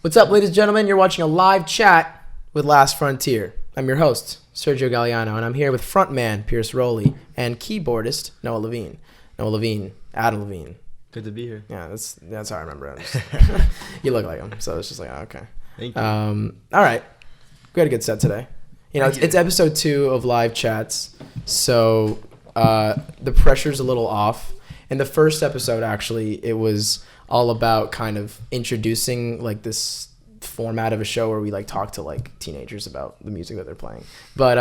What's up, ladies and gentlemen? You're watching a live chat with Last Frontier. I'm your host, Sergio Galeano, and I'm here with frontman Pierce Rowley and keyboardist Noah Levine. Adam Levine. Good to be here. Yeah, that's how I remember it. You look like him, so it's just like, oh, okay. Thank you. All right. We had a good set today. You know, it's episode 2 of live chats, so the pressure's a little off. In the first episode, actually, it was all about kind of introducing like this format of a show where we like talk to like teenagers about the music that they're playing. But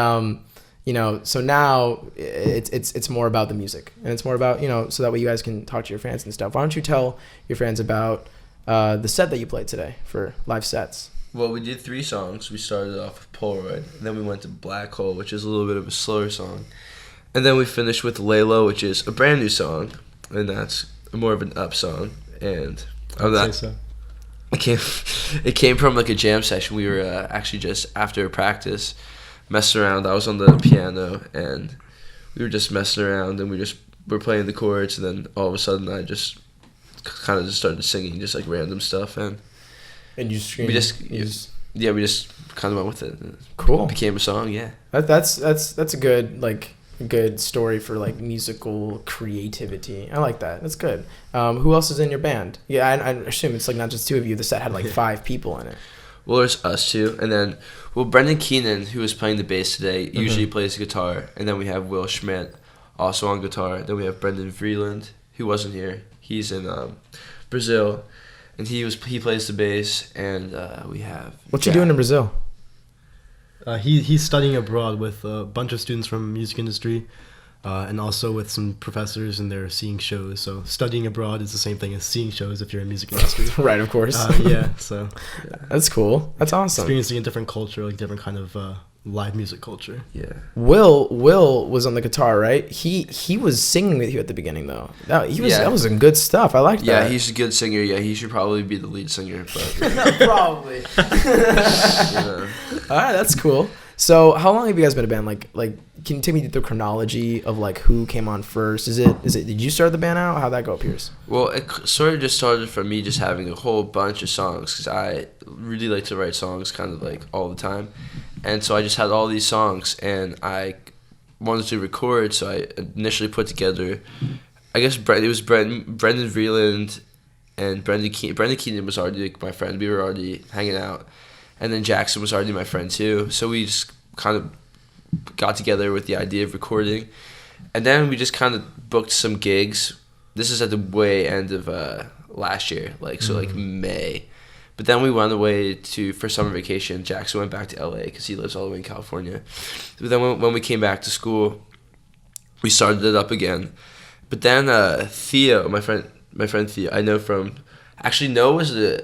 you know, so now it's more about the music, and it's more about, you know, so that way you guys can talk to your fans and stuff. Why don't you tell your fans about the set that you played today for live sets? Well, we did 3 songs. We started off with Polaroid, and then we went to Black Hole, which is a little bit of a slower song. And then we finished with Laylo, which is a brand new song, and that's more of an up song. And I'd say so. It came from like a jam session. We were actually just after practice messing around. I was on the piano, and we were just messing around, and we were playing the chords, and then all of a sudden I just kind of just started singing just like random stuff, and you screamed. we just kind of went with it. Cool. It became a song. Yeah. That's a good story for like musical creativity. I like that. That's good. Who else is in your band? Yeah, I assume it's like not just 2 of you. The set had like 5 people in it. Well, there's us 2, and then Brendan Keenan, who was playing the bass today, usually plays the guitar, and then we have Will Schmidt, also on guitar. Then we have Brendan Vreeland, who wasn't here. He's in Brazil, and he plays the bass, and we have. What you doing in Brazil? He's studying abroad with a bunch of students from the music industry, and also with some professors, and they're seeing shows. So studying abroad is the same thing as seeing shows if you're in music industry. Right, of course. Yeah, so that's cool. That's awesome. Experiencing a different culture, like different kind of live music culture. Yeah. Will was on the guitar, right? He was singing with you at the beginning though. That was some good stuff. I liked that. Yeah, he's a good singer. Yeah, he should probably be the lead singer, but probably. All right, that's cool. So, how long have you guys been a band? Like, can you take me through the chronology of like who came on first? Is it? Did you start the band out? How'd that go, Pierce? Well, it sort of just started from me just having a whole bunch of songs, because I really like to write songs kind of like all the time. And so I just had all these songs, and I wanted to record, so I initially put together, I guess it was Brendan Vreeland and Brendan Keenan. Brendan Keenan was already like my friend. We were already hanging out. And then Jackson was already my friend too. So we just kind of got together with the idea of recording. And then we just kind of booked some gigs. This is at the way end of last year, like May. But then we went away for summer vacation. Jackson went back to LA because he lives all the way in California. But then when we came back to school, we started it up again. But then Theo, my friend Theo, I know from, actually Noah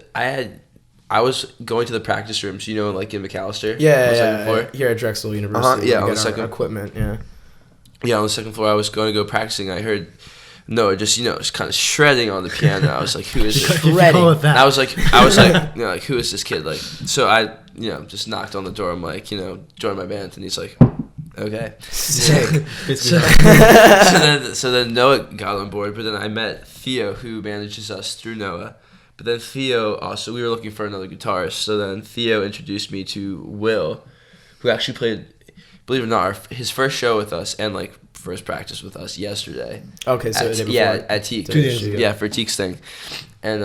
I was going to the practice rooms, you know, like in McAllister. Yeah. Here at Drexel University. Yeah, on the second equipment. Yeah. Yeah, on the second floor, I was going to go practicing. I heard Noah just kind of shredding on the piano. I was like, "Who is this?" Shredding. And I was like, you know, like, who is this kid? Like, so I, you know, just knocked on the door. I'm like, you know, join my band, and he's like, okay. Sick. So then Noah got on board, but then I met Theo, who manages us through Noah. But then Theo also, we were looking for another guitarist. So then Theo introduced me to Will, who actually played, believe it or not, his first show with us and like first practice with us yesterday. Okay, so at Teak. 2 days ago. Yeah, for Teak's thing. And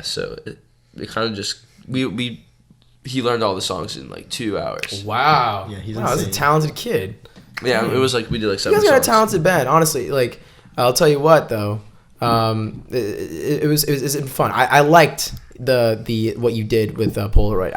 so it kind of just, he learned all the songs in like 2 hours. Wow. Yeah, he's that's a talented kid. Yeah, it was like we did like 7 songs. You guys got songs. a talented band, honestly. Like, I'll tell you what though. It was fun. I liked the what you did with Polaroid.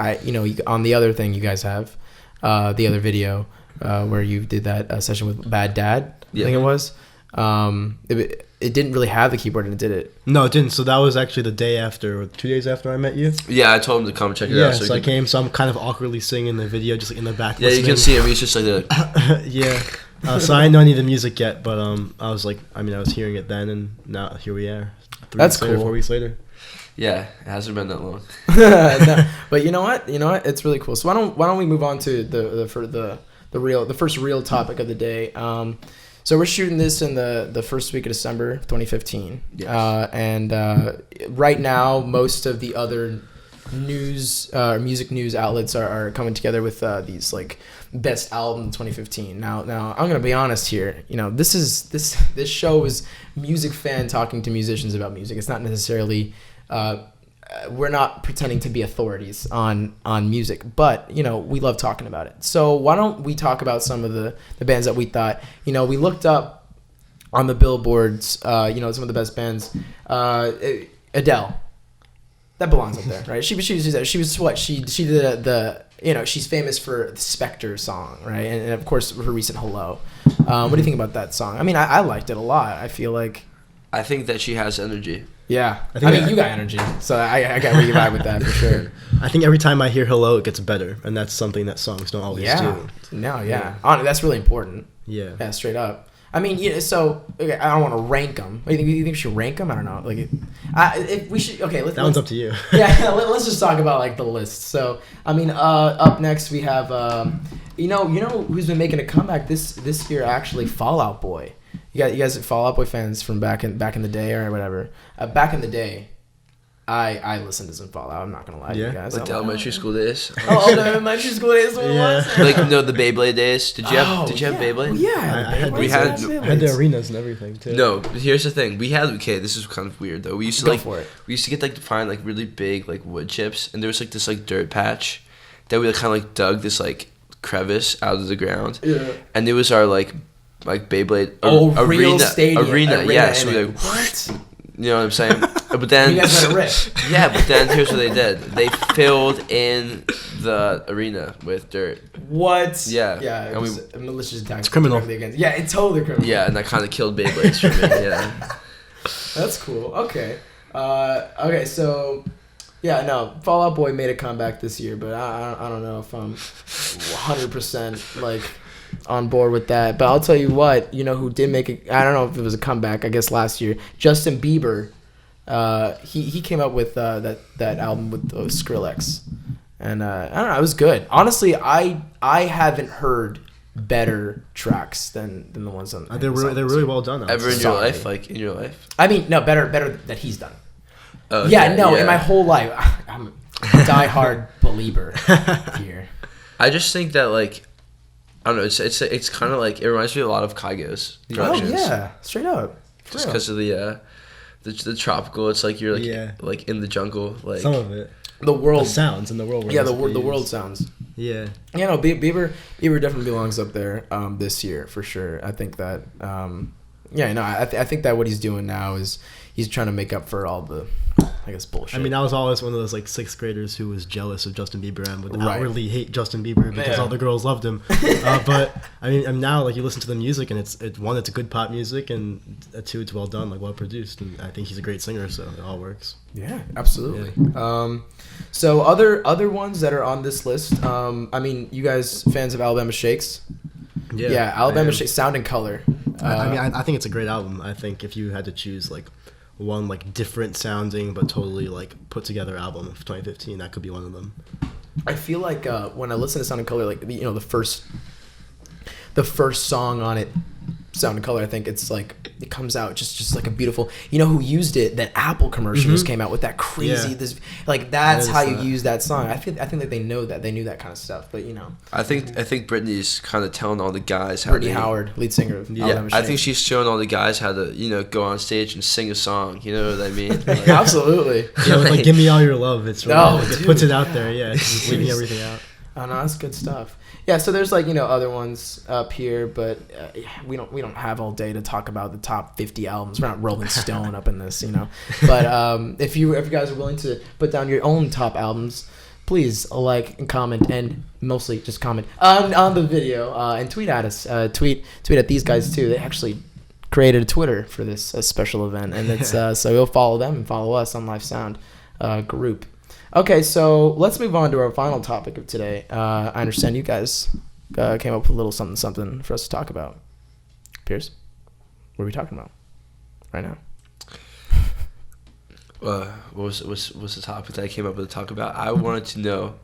On the other thing you guys have, the other video where you did that session with Bad Dad. I think it was. It didn't really have the keyboard in it, did it? No, it didn't. So that was actually the day after, or 2 days after I met you. Yeah, I told him to come check it out. So I came. So I'm kind of awkwardly singing the video, just like in the back. Yeah, listening. You can see him. He's just like yeah. So I didn't know any of the music yet, but I was like, I was hearing it then, and now here we are. 4 weeks later. Yeah, it hasn't been that long. No, but you know what? It's really cool. So why don't we move on to the first real topic of the day? So we're shooting this in the first week of December 2015. Yes. And right now, most of the other music news outlets are coming together with these like best album 2015. Now I'm gonna be honest here. You know, this show is music fan talking to musicians about music. It's not necessarily we're not pretending to be authorities on music, but you know, we love talking about it. So why don't we talk about some of the bands that we thought, you know, we looked up on the billboards, you know, some of the best bands. Adele, that belongs up there, right? She was what she did the you know, she's famous for the Spectre song, right? And of course her recent Hello. What do you think about that song? I mean, I liked it a lot. I feel like I think that she has energy. Yeah, I mean, you got energy, so I got where you vibe with that for sure. I think every time I hear Hello, it gets better, and that's something that songs don't always do. No, that's really important. Yeah, straight up. I mean, yeah. So okay, I don't want to rank them. You think we should rank them? I don't know. Like, if we should. Okay, that one's up to you. Yeah, let's just talk about like the list. So I mean, up next we have you know who's been making a comeback this year, actually, Fall Out Boy. You guys are Fall Out Boy fans from back in the day or whatever. Back in the day, I listened to some Fall Out. I'm not gonna lie to you guys. Like the elementary school days. Oh, the elementary school days. Like the Beyblade days. Did you have Beyblade? Well, yeah, I had the arenas and everything too. No, but here's the thing. We had this is kind of weird though. We used to we used to get to find like really big like wood chips, and there was like this like dirt patch that we kind of like dug this like crevice out of the ground. Yeah. And it was our like Beyblade real stadium. Arena. Yeah, so we like what? You know what I'm saying? But then you guys had a rip. Yeah, but then here's what they did. They filled in the arena with dirt. What? Yeah. Yeah. It was a malicious attack. It's criminal. Yeah, it's totally criminal. Yeah, and that kind of killed Beyblades for me. Yeah. That's cool. Okay. Okay. So, yeah, no, Fall Out Boy made a comeback this year, but I don't know if I'm 100% like on board with that. But I'll tell you what, you know who did make it. I don't know if it was a comeback. I guess last year, Justin Bieber. He came up with that album with Skrillex, and I don't know, it was good. Honestly, I haven't heard better tracks than the ones on. They're really well done. Ever in your life, like in your life? I mean, no, better that he's done. Okay, yeah, in my whole life, I'm a diehard believer here. I just think that like, I don't know. It's kind of like, it reminds me a lot of Kygo's productions. Oh yeah, straight up. Just because of the tropical. It's like you're like like in the jungle. Like some of it. The world the sounds in the world. Yeah, the world sounds. Yeah. You know, Bieber definitely belongs up there this year for sure. I think that I think that what he's doing now is he's trying to make up for all the, I guess, bullshit. I mean, I was always one of those like sixth graders who was jealous of Justin Bieber and would outwardly hate Justin Bieber because all the girls loved him. But I mean, now like you listen to the music and it's a good pop music, and two, it's well done, like well produced, and I think he's a great singer, so it all works. Yeah, absolutely. Yeah. So other ones that are on this list. I mean, you guys fans of Alabama Shakes? Yeah, Alabama Shakes, Sound and Color. I think it's a great album. I think if you had to choose like one like different sounding but totally like put together album of 2015, that could be one of them. I feel like when I listen to Sound and Color, like the first song on it, Sound and Color, I think it's like it comes out just like a beautiful. You know who used it? That Apple commercial just came out with that crazy that's how you use that song. I think that they knew that kind of stuff, but you know. I think Britney's kind of telling all the guys how. Brittany Howard, lead singer of Alabama Shakes. I think she's showing all the guys how to go on stage and sing a song. You know what I mean? Like, absolutely. Like Give Me All Your Love. It's really, it puts it out there. Yeah, it's just leaving everything out. Oh no, that's good stuff. Yeah, so there's like other ones up here, but we don't have all day to talk about the top 50 albums. We're not Rolling Stone up in this, But if you guys are willing to put down your own top albums, please like and comment, and mostly just comment on the video and tweet at us. Tweet at these guys too. They actually created a Twitter for this special event, and it's so you'll follow them and follow us on Live Sound group. Okay, so let's move on to our final topic of today. I understand you guys came up with a little something for us to talk about. Pierce, what are we talking about right now? What's the topic that I came up with to talk about? I wanted to know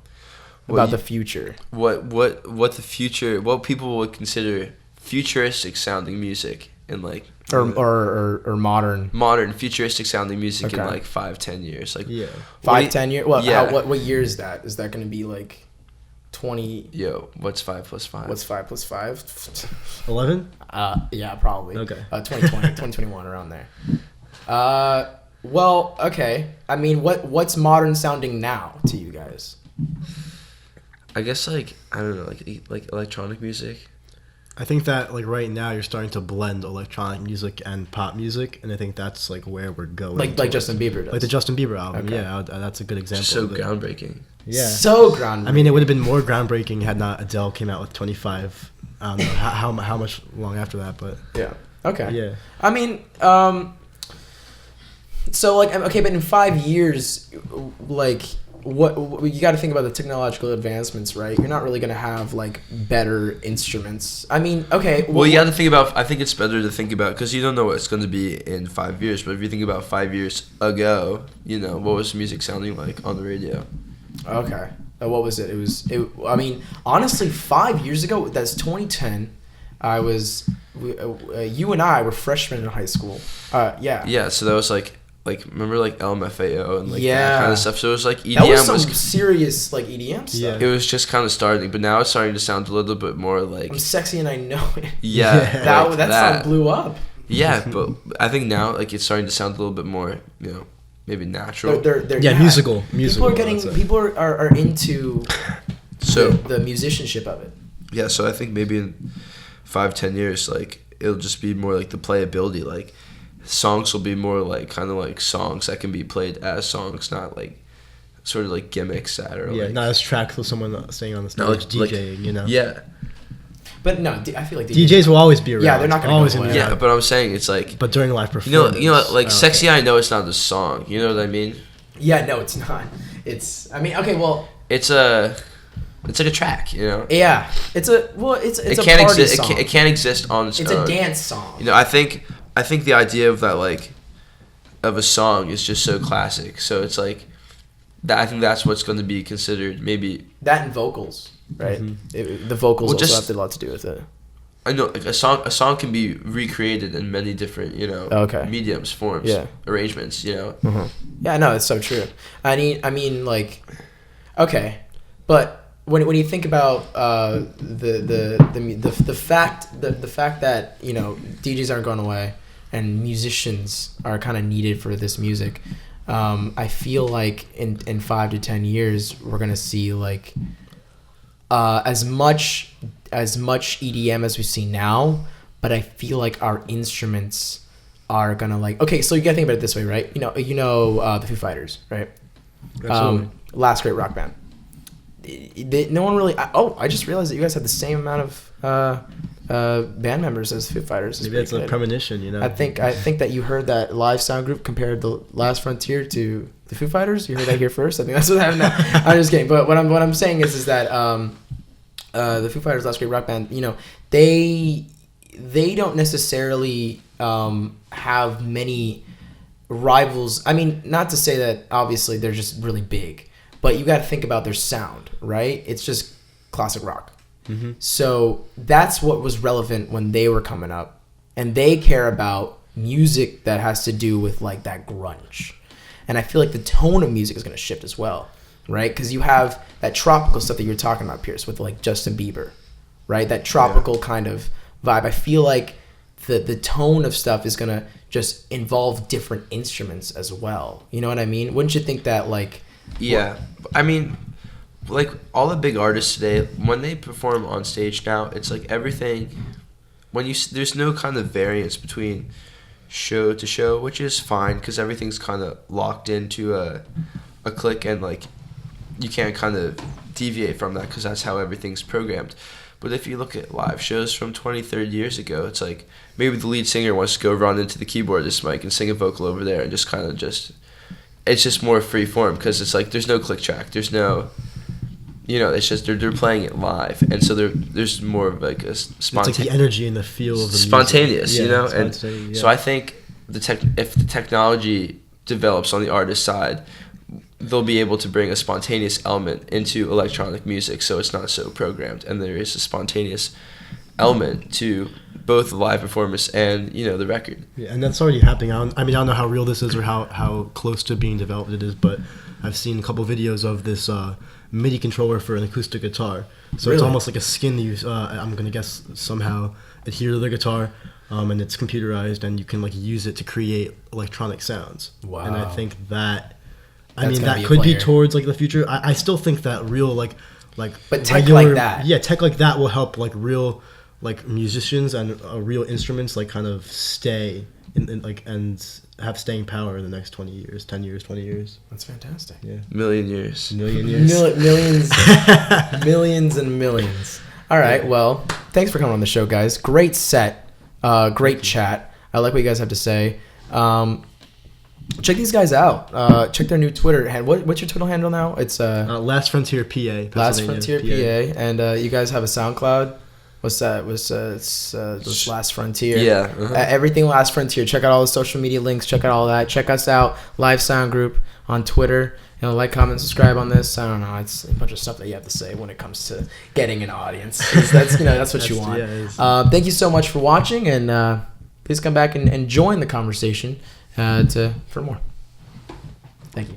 about the future. What the future? What people would consider futuristic sounding music in like or modern futuristic sounding music in Okay. like 5-10 years? Like 5-10 years. What? Yeah. What year is that? Is that going to be like 20? Yo, what's 5 plus 5? What's 5 plus 5? 11? Yeah, probably. Okay. 2020, 2021, around there. Well, okay. I mean, what's modern sounding now to you guys? I guess like I don't know, like electronic music. I think that like right now you're starting to blend electronic music and pop music, and I think that's like where we're going. Like Justin Bieber does. Like the Justin Bieber album. Okay. Yeah, that's a good example. Just so of it. groundbreaking. Yeah. So groundbreaking. I mean, it would have been more groundbreaking had not Adele came out with 25. I don't know how much long after that, but Yeah. Okay. yeah. I mean, so like, okay, but in 5 years, like, what you got to think about the technological advancements, right? You're not really gonna have like better instruments. I mean, okay. Well, you have to think about. I think it's better to think about because you don't know what it's going to be in 5 years. But if you think about 5 years ago, you know what was music sounding like on the radio. Okay. What was it? I mean, honestly, 5 years ago, that's 2010. You and I were freshmen in high school. Yeah. Yeah, so that was like remember like LMFAO and like Yeah. that kind of stuff. So it was like EDM That was some serious like EDM stuff. Yeah. it was just kind of starting, but now it's starting to sound a little bit more like I'm sexy and I know it. yeah, Yeah. That song blew up. Yeah, but I think now like it's starting to sound a little bit more, you know, maybe natural. Yeah, musical. People are getting. that's it. People are into So the musicianship of it. yeah, so I think maybe in 5-10 years, like it'll just be more like the playability. Like songs will be more like kind of like songs that can be played as songs, not like sort of like gimmicks that are Yeah, like not as tracks with someone staying on the stage No, like- DJing, you know. yeah. But no, I feel like DJs will always be around. Yeah, they're not gonna always go gonna be away. Yeah, around. but I'm saying it's like But during live you performance, know, like oh, "Sexy I Know" it's not the song. You know what I mean? Yeah, no, it's not. It's. I mean, okay, well, It's like a track. You know, yeah, it's a it a can't party exist. song. It can't exist on its It's own. a dance song. You know, I think the idea of that like of a song is just so classic. So it's like that. I think that's what's going to be considered maybe. That and vocals, right? Mhm. The vocals Well, also just- have a lot to do with it. I know like a song can be recreated in many different Okay. mediums, forms, Yeah. arrangements. You know. Yeah, no, it's so true. I mean, like, okay, but when you think about the fact that DJs aren't going away and musicians are kind of needed for this music, I feel like in 5 to 10 years we're gonna see like as much EDM as we see now, but I feel like our instruments are gonna like, okay, so you gotta think about it this way, right? The Foo Fighters, right? Absolutely. Last great rock band. No one really. I just realized that you guys have the same amount of band members as Foo Fighters. It's Maybe pretty that's a good. premonition, you know. I think that you heard that Live Sound Group compared the Last Frontier to the Foo Fighters. You heard that here first. I think that's what happened. I'm just kidding. But what I'm saying is that the Foo Fighters, Last Great Rock Band, they don't necessarily have many rivals. I mean, not to say that obviously they're just really big, but you got to think about their sound, right? It's just classic rock. Mm-hmm. So that's what was relevant when they were coming up, and they care about music that has to do with like that grunge. And I feel like the tone of music is going to shift as well, right? Because you have that tropical stuff that you were talking about, Pierce, with like Justin Bieber, right? That tropical kind of vibe. I feel like the tone of stuff is going to just involve different instruments as well. You know what I mean? Wouldn't you think that like... Yeah, I mean, like all the big artists today, when they perform on stage now, it's like everything. There's no kind of variance between show to show, which is fine because everything's kind of locked into a click, and like you can't kind of deviate from that because that's how everything's programmed. But if you look at live shows from 20, 30 years ago, it's like maybe the lead singer wants to go run into the keyboardist mic and sing a vocal over there and just kind of it's just more free form because it's like there's no click track, there's no, it's just they're playing it live, and so there's more of like a It's like the energy and the feel of the spontaneous, music. and Spontaneous, so I think if the technology develops on the artist side, they'll be able to bring a spontaneous element into electronic music, so it's not so programmed, and there is a spontaneous element to both the live performance and the record. Yeah, and that's already happening. I don't know how real this is or how close to being developed it is, but I've seen a couple videos of this MIDI controller for an acoustic guitar. So Really? it's almost like a skin that you, I'm gonna guess, somehow adhere to the guitar, and it's computerized, and you can like use it to create electronic sounds. Wow. And I think that, That's gonna that be a could be player. towards like the future. I still think that real like But tech like that. yeah, tech like that will help like real like musicians and real instruments like kind of stay in like and have staying power in the next 20 years, 10 years, 20 years. That's fantastic. Yeah. Million years. Million years. Millions, millions and millions. All right. Well, thanks for coming on the show, guys. Great set. Great chat. I like what you guys have to say. Check these guys out. Check their new Twitter handle. What's your Twitter handle now? It's Last Frontier PA. Last Pennsylvania, Frontier PA. And you guys have a SoundCloud. What's that? It's Last Frontier. Yeah. Uh-huh. Everything Last Frontier. Check out all the social media links. Check out all that. Check us out. Live Sound Group on Twitter. Like, comment, subscribe on this. I don't know. It's a bunch of stuff that you have to say when it comes to getting an audience. 'Cause that's what you want. Yeah, thank you so much for watching, and please come back and join the conversation for more. Thank you.